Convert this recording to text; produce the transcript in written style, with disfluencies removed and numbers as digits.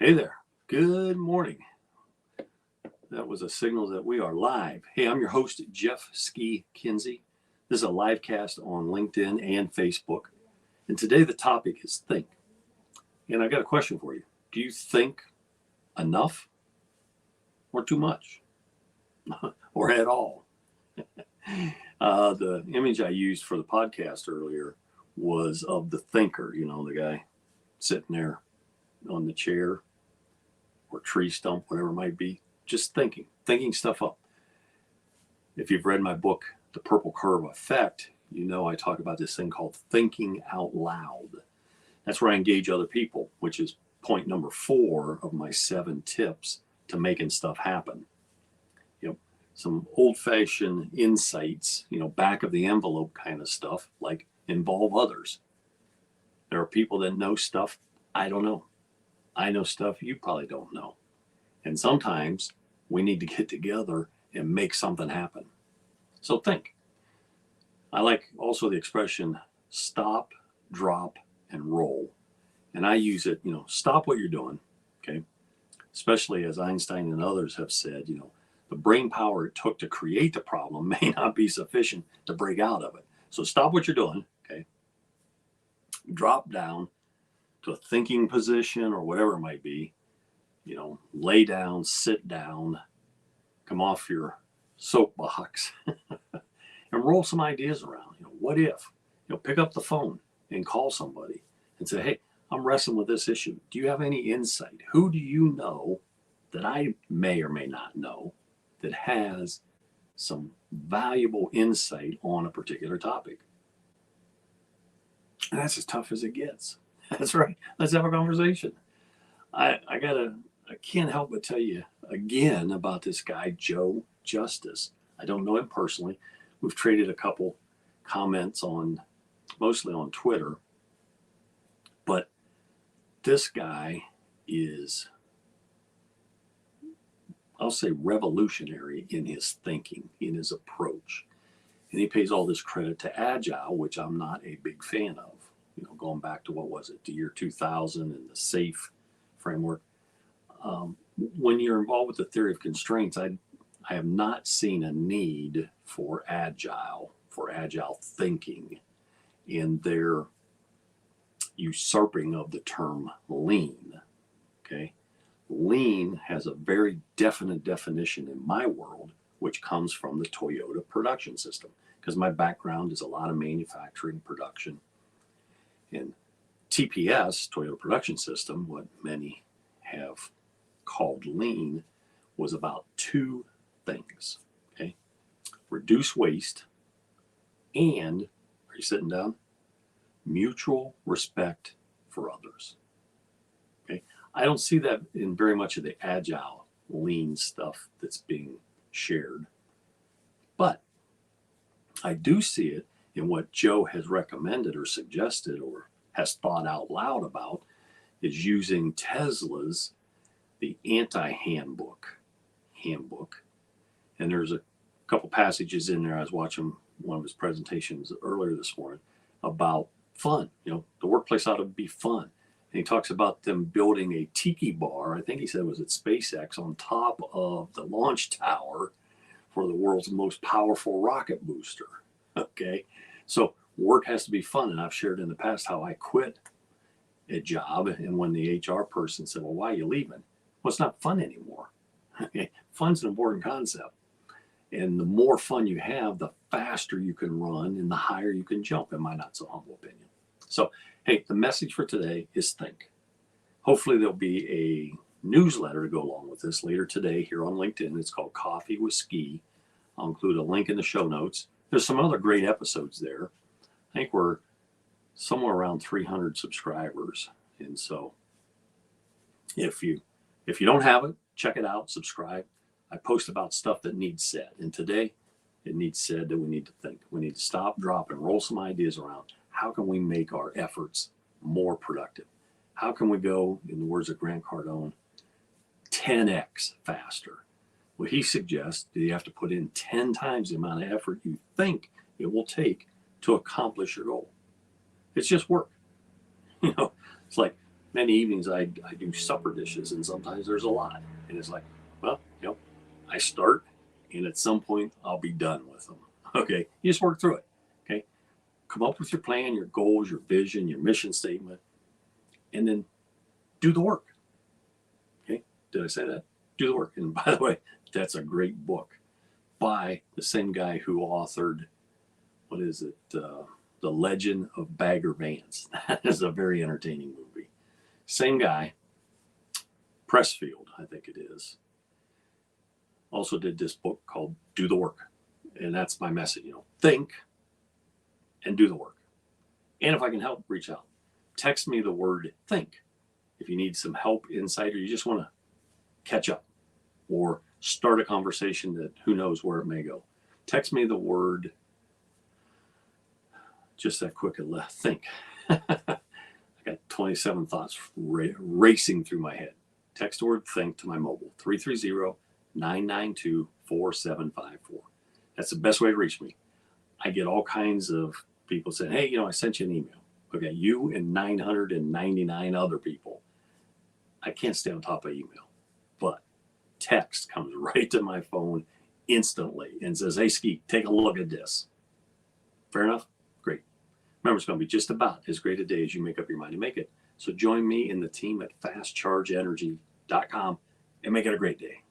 Hey there. Good morning. That was a signal that we are live. Hey, I'm your host, Jeff Ski Kinsey. This is a live cast on LinkedIn and Facebook. And today the topic is think. And I got a question for you. Do you think enough or too much or at all? The image I used for the podcast earlier was of the thinker, the guy sitting there on the chair or tree stump, whatever it might be, just thinking stuff up. If you've read my book, The Purple Curve Effect, you know I talk about this thing called thinking out loud. That's where I engage other people, which is point number 4 of my 7 tips to making stuff happen. Some old-fashioned insights, back of the envelope kind of stuff, like involve others. There are people that know stuff I don't know. I know stuff you probably don't know. And sometimes we need to get together and make something happen. So think. I like also the expression stop, drop, and roll. And I use it, stop what you're doing, okay? Especially as Einstein and others have said, the brain power it took to create the problem may not be sufficient to break out of it. So stop what you're doing, okay? Drop down to a thinking position or whatever it might be. Lay down, sit down, come off your soapbox and roll some ideas around. What if? Pick up the phone and call somebody and say, hey, I'm wrestling with this issue. Do you have any insight? Who do you know that I may or may not know that has some valuable insight on a particular topic? And that's as tough as it gets. That's right. Let's have a conversation. I can't help but tell you again about this guy, Joe Justice. I don't know him personally. We've traded a couple comments mostly on Twitter. But this guy is, I'll say, revolutionary in his thinking, in his approach. And he pays all this credit to Agile, which I'm not a big fan of. Going back to, the year 2000 and the SAFe framework. When you're involved with the theory of constraints, I have not seen a need for agile thinking in their usurping of the term lean. Okay, lean has a very definite definition in my world, which comes from the Toyota production system, because my background is a lot of manufacturing production. And TPS, Toyota Production System, what many have called lean, was about 2 things. Okay, reduce waste and, are you sitting down? Mutual respect for others. Okay, I don't see that in very much of the agile lean stuff that's being shared, but I do see it in what Joe has recommended or suggested or has thought out loud about, is using Tesla's the anti-handbook. And there's a couple passages in there. I was watching one of his presentations earlier this morning about fun. The workplace ought to be fun. And he talks about them building a tiki bar, I think he said it was at SpaceX, on top of the launch tower for the world's most powerful rocket booster. Okay, so work has to be fun. And I've shared in the past how I quit a job, and when the HR person said, well, why are you leaving? Well, it's not fun anymore. Fun's an important concept. And the more fun you have, the faster you can run and the higher you can jump, in my not so humble opinion. So, hey, the message for today is think. Hopefully there'll be a newsletter to go along with this later today here on LinkedIn. It's called Coffee with Ski. I'll include a link in the show notes. There's some other great episodes there. I think we're somewhere around 300 subscribers. And so if you don't have it, check it out, subscribe. I post about stuff that needs said. And today it needs said that we need to think. We need to stop, drop, and roll some ideas around. How can we make our efforts more productive? How can we go, in the words of Grant Cardone, 10x faster? Well, he suggests that you have to put in 10 times the amount of effort you think it will take to accomplish your goal. It's just work. It's like many evenings I do supper dishes, and sometimes there's a lot. And it's like, well, I start, and at some point I'll be done with them. Okay, you just work through it. Okay, come up with your plan, your goals, your vision, your mission statement, and then do the work. Okay, did I say that? Do the work. And by the way, that's a great book by the same guy who authored, what is it? The Legend of Bagger Vance. That is a very entertaining movie. Same guy, Pressfield, I think it is, also did this book called Do the Work. And that's my message, think and do the work. And if I can help, reach out. Text me the word think if you need some help, insight, or you just want to catch up or start a conversation that who knows where it may go. Text me the word, just that quick, think. I got 27 thoughts racing through my head. Text the word think to my mobile, 330-992-4754. That's the best way to reach me. I get all kinds of people saying, hey, I sent you an email. Okay, you and 999 other people. I can't stay on top of email, but text comes right to my phone instantly and says, hey, Skeet, take a look at this. Fair enough? Great. Remember, it's going to be just about as great a day as you make up your mind to make it. So join me and the team at fastchargeenergy.com and make it a great day.